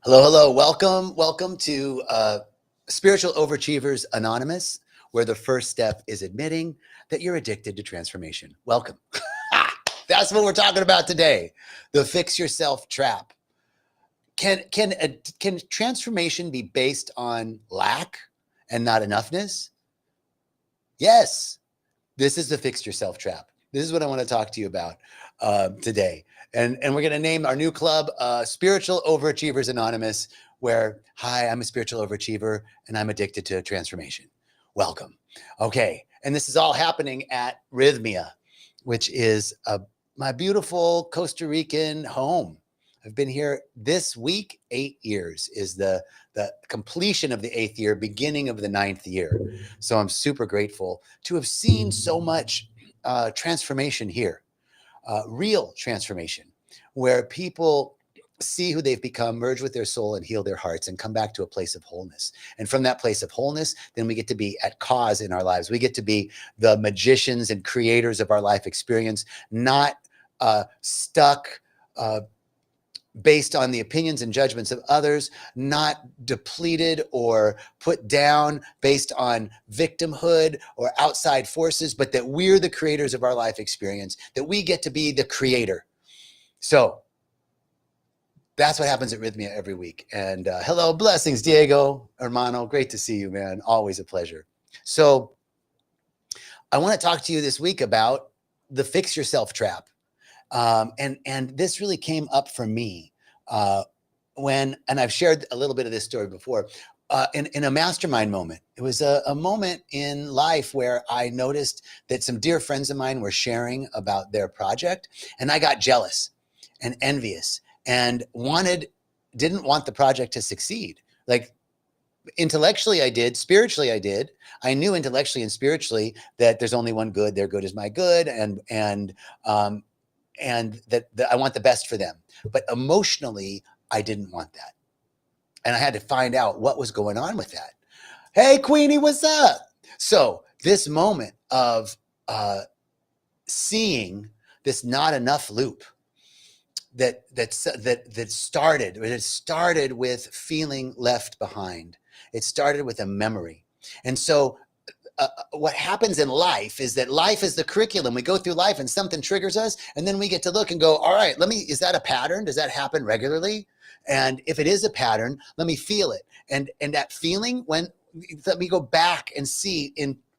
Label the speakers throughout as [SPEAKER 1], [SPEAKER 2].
[SPEAKER 1] Hello, hello. Welcome to Spiritual Overachievers Anonymous, where the first step is admitting that you're addicted to transformation. Welcome. That's what we're talking about today. The fix yourself trap. Can transformation be based on lack and not enoughness? Yes. This is the fix yourself trap. This is what I want to talk to you about today. And we're going to name our new club Spiritual Overachievers Anonymous, where, hi, I'm a spiritual overachiever and I'm addicted to transformation. Welcome. Okay. And this is all happening at Rythmia, which is my beautiful Costa Rican home. I've been here this week. 8 years is the completion of the 8th year, beginning of the 9th year. So I'm super grateful to have seen so much transformation here, real transformation, where people see who they've become, merge with their soul and heal their hearts and come back to a place of wholeness. And from that place of wholeness, then we get to be at cause in our lives. We get to be the magicians and creators of our life experience, not stuck based on the opinions and judgments of others, not depleted or put down based on victimhood or outside forces, but that we're the creators of our life experience, that we get to be the creator. So that's what happens at Rythmia every week. And hello, blessings, Diego, hermano. Great to see you, man. Always a pleasure. So I want to talk to you this week about the fix yourself trap. And this really came up for me and I've shared a little bit of this story before, in a mastermind moment. It was a moment in life where I noticed that some dear friends of mine were sharing about their project, and I got jealous and envious and didn't want the project to succeed. Like, intellectually I did, spiritually I did. I knew intellectually and spiritually that there's only one good, their good is my good, and that I want the best for them. But emotionally, I didn't want that. And I had to find out what was going on with that. Hey, Queenie, what's up? So this moment of seeing this not enough loop that started with feeling left behind. It started with a memory. And so what happens in life is that life is the curriculum. We go through life and something triggers us, and then we get to look and go, all right, is that a pattern? Does that happen regularly? And if it is a pattern, let me feel it. And that feeling, let me go back and see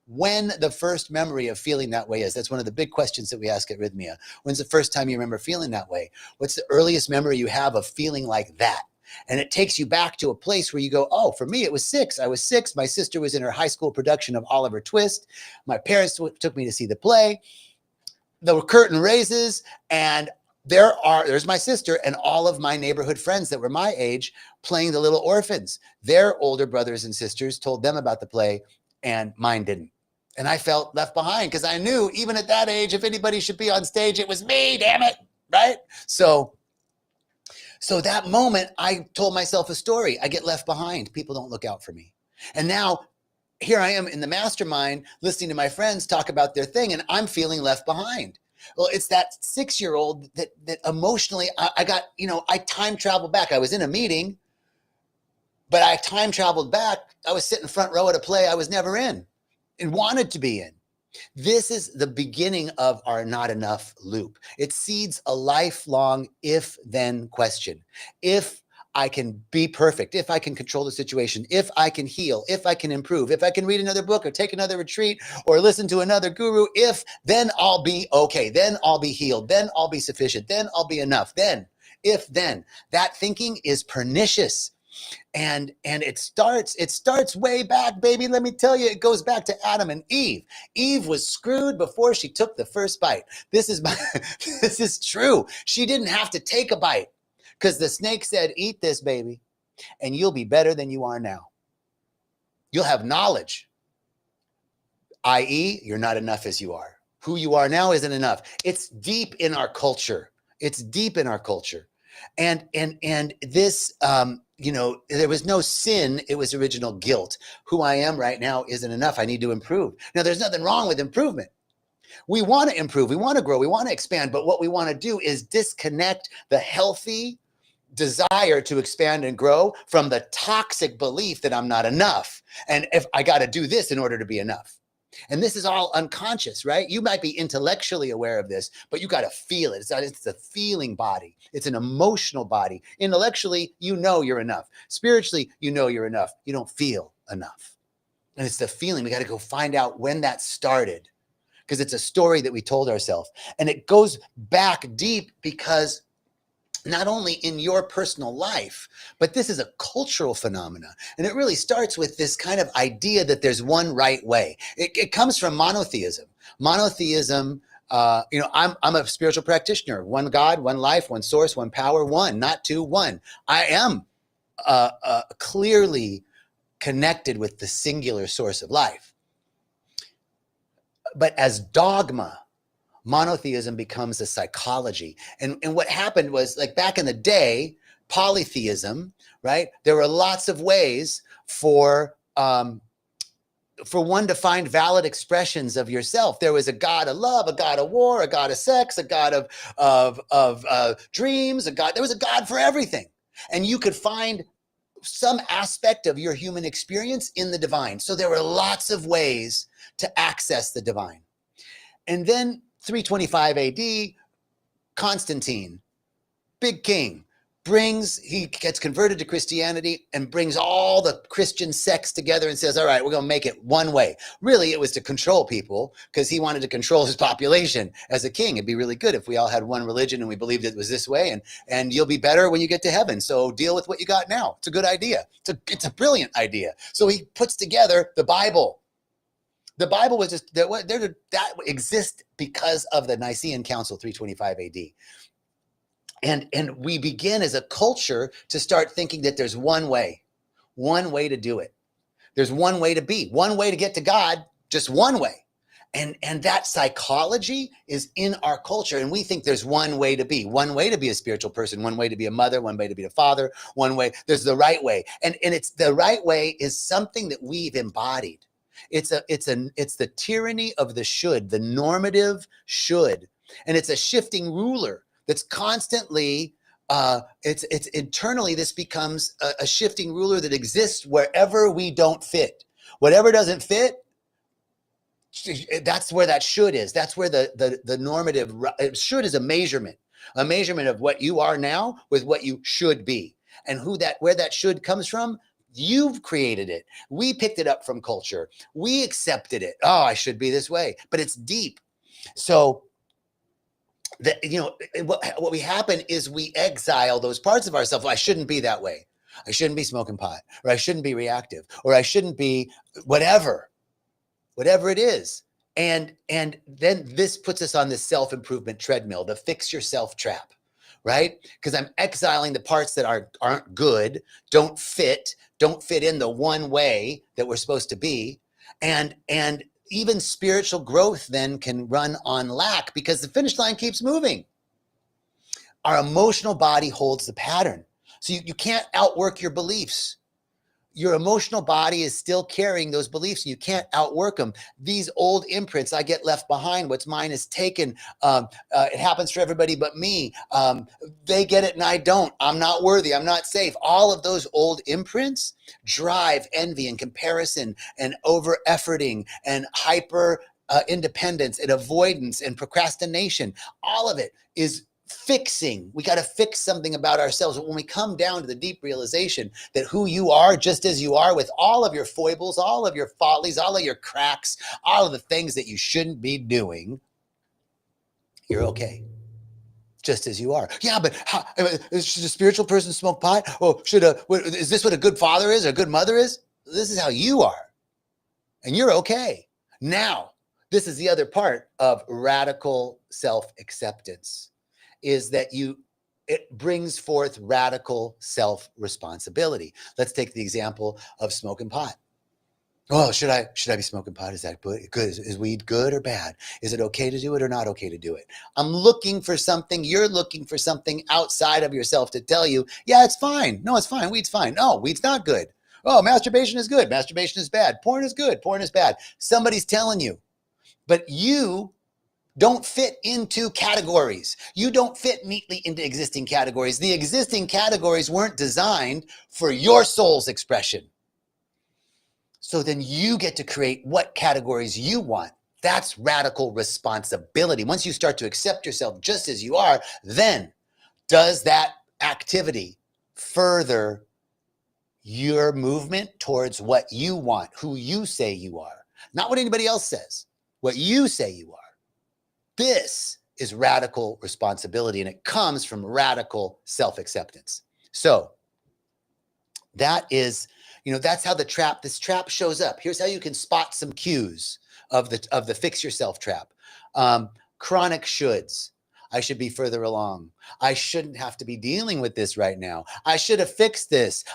[SPEAKER 1] when the first memory of feeling that way is. That's one of the big questions that we ask at Rythmia. When's the first time you remember feeling that way? What's the earliest memory you have of feeling like that? And it takes you back to a place where you go, oh, for me, it was 6. I was 6. My sister was in her high school production of Oliver Twist. My parents took me to see the play. The curtain raises, and there's my sister and all of my neighborhood friends that were my age playing the little orphans. Their older brothers and sisters told them about the play, and mine didn't. And I felt left behind because I knew, even at that age, if anybody should be on stage, it was me, damn it, right? So that moment, I told myself a story. I get left behind. People don't look out for me. And now here I am in the mastermind listening to my friends talk about their thing, and I'm feeling left behind. Well, it's that 6-year-old that emotionally I time traveled back. I was in a meeting, but I time traveled back. I was sitting front row at a play I was never in and wanted to be in. This is the beginning of our not enough loop. It seeds a lifelong if-then question. If I can be perfect, if I can control the situation, if I can heal, if I can improve, if I can read another book or take another retreat or listen to another guru, then I'll be okay, then I'll be healed, then I'll be sufficient, then I'll be enough, then. That thinking is pernicious. And it starts way back, baby. Let me tell you, it goes back to Adam and Eve. Eve was screwed before she took the first bite. This is true. She didn't have to take a bite because the snake said, eat this, baby, and you'll be better than you are now. You'll have knowledge, i.e., you're not enough as you are. Who you are now isn't enough. It's deep in our culture. And this, there was no sin. It was original guilt. Who I am right now isn't enough. I need to improve. Now, there's nothing wrong with improvement. We want to improve. We want to grow. We want to expand. But what we want to do is disconnect the healthy desire to expand and grow from the toxic belief that I'm not enough. And if I got to do this in order to be enough. And this is all unconscious, right? You might be intellectually aware of this, but you got to feel it. It's a feeling body. It's an emotional body. Intellectually, you know you're enough. Spiritually, you know you're enough. You don't feel enough. And it's the feeling. We got to go find out when that started, because it's a story that we told ourselves. And it goes back deep, because not only in your personal life, but this is a cultural phenomena. And it really starts with this kind of idea that there's one right way. It comes from monotheism. Monotheism, I'm a spiritual practitioner. One God, one life, one source, one power, one, not two, one. I am clearly connected with the singular source of life. But as dogma, monotheism becomes a psychology. And what happened was, like back in the day, polytheism, right? There were lots of ways for one to find valid expressions of yourself. There was a God of love, a God of war, a God of sex, a God of dreams, there was a God for everything. And you could find some aspect of your human experience in the divine. So there were lots of ways to access the divine. And then 325 AD, Constantine, big king, he gets converted to Christianity and brings all the Christian sects together and says, all right, we're going to make it one way. Really, it was to control people, because he wanted to control his population as a king. It'd be really good if we all had one religion and we believed it was this way, and you'll be better when you get to heaven. So deal with what you got now. It's a good idea. It's a brilliant idea. So he puts together the Bible. The Bible was just that exists because of the Nicene Council, 325 AD. And we begin as a culture to start thinking that there's one way to do it. There's one way to be, one way to get to God, just one way. And that psychology is in our culture. And we think there's one way to be a spiritual person, one way to be a mother, one way to be a father, one way. There's the right way. And it's the right way is something that we've embodied. It's the tyranny of the should, the normative should. And it's a shifting ruler that's constantly, it's internally, this becomes a shifting ruler that exists wherever we don't fit. Whatever doesn't fit, that's where that should is. That's where the normative should is a measurement of what you are now with what you should be. And where that should comes from, you've created it. We picked it up from culture. We accepted it. Oh, I should be this way, but it's deep. So what we happen is we exile those parts of ourselves. Well, I shouldn't be that way. I shouldn't be smoking pot, or I shouldn't be reactive, or I shouldn't be whatever it is. And then this puts us on this self-improvement treadmill, the fix yourself trap, right? Because I'm exiling the parts that aren't good, don't fit in the one way that we're supposed to be. And even spiritual growth then can run on lack, because the finish line keeps moving. Our emotional body holds the pattern. So you can't outwork your beliefs. Your emotional body is still carrying those beliefs, and you can't outwork them. These old imprints, I get left behind. What's mine is taken. It happens for everybody but me. They get it and I don't. I'm not worthy. I'm not safe. All of those old imprints drive envy and comparison and over-efforting and hyper independence and avoidance and procrastination. All of it is fixing. We got to fix something about ourselves. But when we come down to the deep realization that who you are, just as you are, with all of your foibles, all of your follies, all of your cracks, all of the things that you shouldn't be doing, you're okay. Just as you are. Yeah, but should a spiritual person smoke pot? Oh, is this what a good father is or a good mother is? This is how you are. And you're okay. Now, this is the other part of radical self-acceptance. Is that it brings forth radical self-responsibility. Let's take the example of smoking pot. Oh, should I be smoking pot? Is that good? Is weed good or bad? Is it okay to do it or not okay to do it? I'm looking for something. You're looking for something outside of yourself to tell you, yeah, it's fine. No, it's fine. Weed's fine. No, weed's not good. Oh, masturbation is good. Masturbation is bad. Porn is good. Porn is bad. Somebody's telling you. But you don't fit into categories. You don't fit neatly into existing categories. The existing categories weren't designed for your soul's expression. So then you get to create what categories you want. That's radical responsibility. Once you start to accept yourself just as you are, then does that activity further your movement towards what you want, who you say you are, not what anybody else says, what you say you are. This is radical responsibility, and it comes from radical self-acceptance. So that is, that's how this trap shows up. Here's how you can spot some cues of the fix yourself trap. Chronic shoulds. I should be further along. I shouldn't have to be dealing with this right now. I should have fixed this.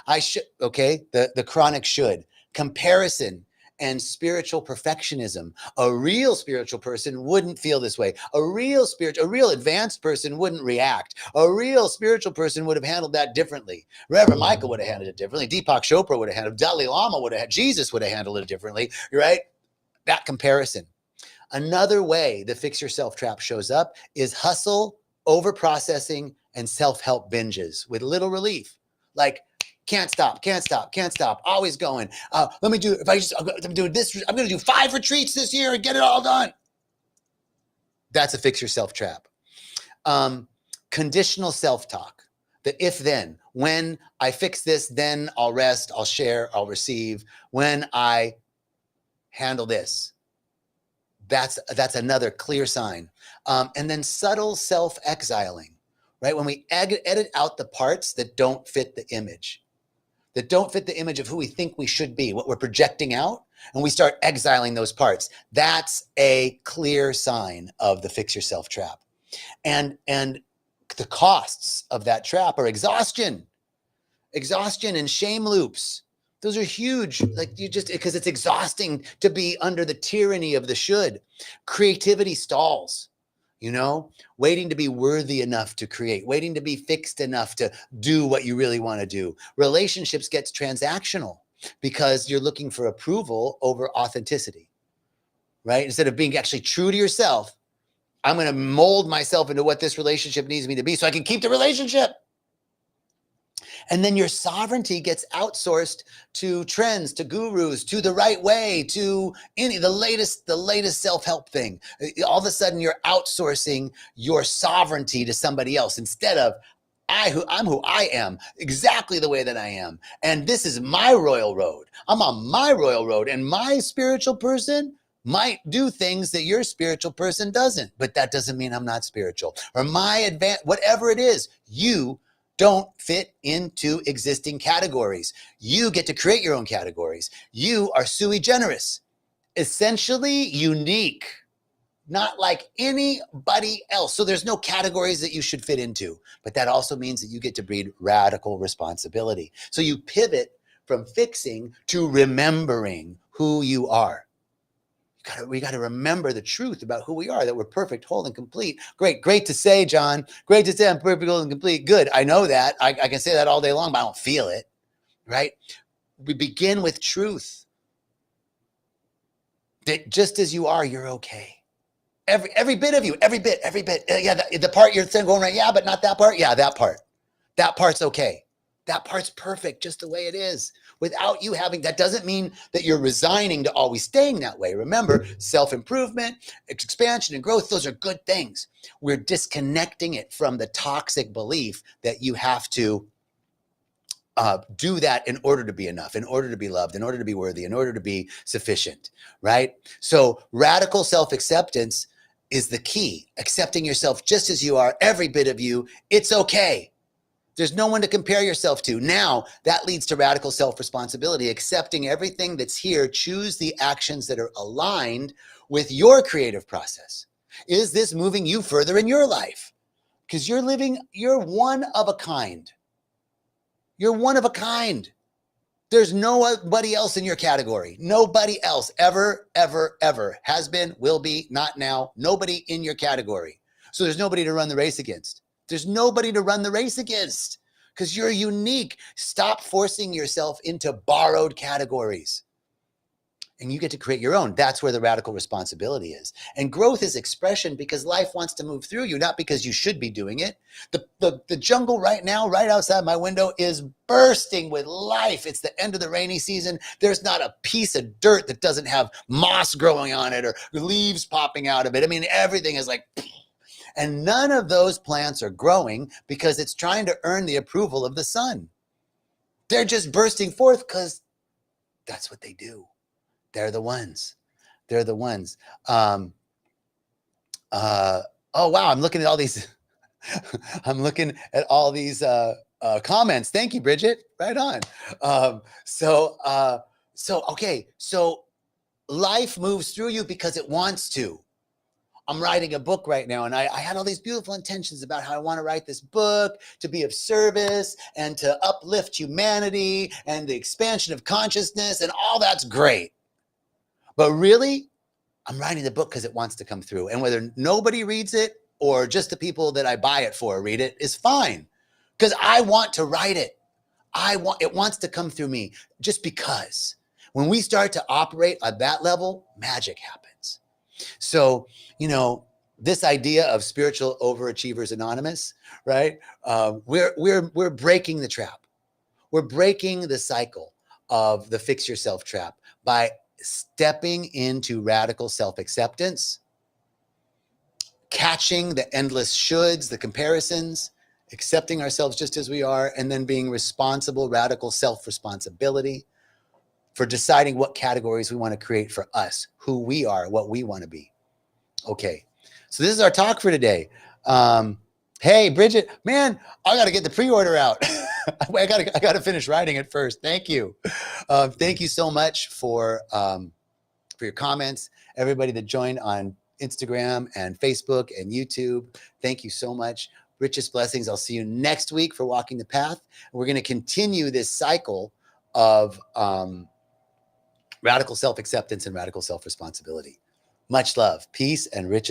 [SPEAKER 1] Okay, the chronic should. Comparison and spiritual perfectionism. A real spiritual person wouldn't feel this way. A real advanced person wouldn't react. A real spiritual person would have handled that differently. Reverend Michael would have handled it differently. Deepak Chopra would have handled it. Dalai Lama would have, Jesus would have handled it differently, right? That comparison. Another way the fix yourself trap shows up is hustle, over-processing, and self-help binges with little relief. Like, can't stop, always going. I'm going to do 5 retreats this year and get it all done. That's a fix yourself trap. Conditional self-talk. The if-then. When I fix this, then I'll rest, I'll share, I'll receive. When I handle this. That's another clear sign. And then subtle self-exiling, right? When we edit out the parts that don't fit the image, of who we think we should be, what we're projecting out, and we start exiling those parts. That's a clear sign of the fix yourself trap. And the costs of that trap are exhaustion and shame loops. Those are huge, because it's exhausting to be under the tyranny of the should. Creativity stalls, waiting to be worthy enough to create, waiting to be fixed enough to do what you really want to do. Relationships gets transactional because you're looking for approval over authenticity, right? Instead of being actually true to yourself, I'm going to mold myself into what this relationship needs me to be so I can keep the relationship. And then your sovereignty gets outsourced to trends, to gurus, to the right way, to the latest self-help thing. All of a sudden, you're outsourcing your sovereignty to somebody else instead of I'm who I am, exactly the way that I am. And this is my royal road. I'm on my royal road, and my spiritual person might do things that your spiritual person doesn't, but that doesn't mean I'm not spiritual. Or whatever it is, you don't fit into existing categories. You get to create your own categories. You are sui generis, essentially unique, not like anybody else. So there's no categories that you should fit into, but that also means that you get to breed radical responsibility. So you pivot from fixing to remembering who you are. We got to remember the truth about who we are, that we're perfect, whole, and complete. Great to say, John. Great to say I'm perfect, whole, and complete. Good. I know that. I can say that all day long, but I don't feel it, right? We begin with truth. That just as you are, you're okay. Every bit of you, every bit. Yeah, the part you're saying going right, yeah, but not that part. Yeah, that part. That part's okay. That part's perfect just the way it is. Without you having, that doesn't mean that you're resigning to always staying that way. Remember, self-improvement, expansion, and growth, those are good things. We're disconnecting it from the toxic belief that you have to do that in order to be enough, in order to be loved, in order to be worthy, in order to be sufficient, right? So radical self-acceptance is the key. Accepting yourself just as you are, every bit of you, it's okay. There's no one to compare yourself to. Now, that leads to radical self-responsibility, accepting everything that's here. Choose the actions that are aligned with your creative process. Is this moving you further in your life? Because you're one of a kind. You're one of a kind. There's nobody else in your category. Nobody else ever has been, will be, not now. Nobody in your category. So there's nobody to run the race against. There's nobody to run the race against because you're unique. Stop forcing yourself into borrowed categories. and you get to create your own. That's where the radical responsibility is. And growth is expression because life wants to move through you, not because you should be doing it. The jungle right now, right outside my window, is bursting with life. It's the end of the rainy season. There's not a piece of dirt that doesn't have moss growing on it or leaves popping out of it. I mean, everything is like, and none of those plants are growing because it's trying to earn the approval of the sun. They're just bursting forth because that's what they do. They're the ones. They're the ones. Oh, wow. I'm looking at all these. I'm looking at all these comments. Thank you, Bridget. Right on. Okay. So life moves through you because it wants to. I'm writing a book right now, and I had all these beautiful intentions about how I want to write this book to be of service and to uplift humanity and the expansion of consciousness, and all that's great. But really, I'm writing the book because it wants to come through. And whether nobody reads it or just the people that I buy it for read it is fine, because I want to write it. It wants to come through me just because. When we start to operate at that level, magic happens. So, this idea of spiritual overachievers anonymous, right? We're breaking the trap. We're breaking the cycle of the fix yourself trap by stepping into radical self-acceptance, catching the endless shoulds, the comparisons, accepting ourselves just as we are, and then being responsible, radical self-responsibility for deciding what categories we want to create for us, who we are, what we want to be. Okay, so this is our talk for today. Hey, Bridget, man, I got to get the pre-order out. I got to finish writing it first. Thank you. Thank you so much for your comments. Everybody that joined on Instagram and Facebook and YouTube, thank you so much. Richest blessings. I'll see you next week for Walking the Path. We're going to continue this cycle of radical self-acceptance and radical self-responsibility. Much love, peace, and riches.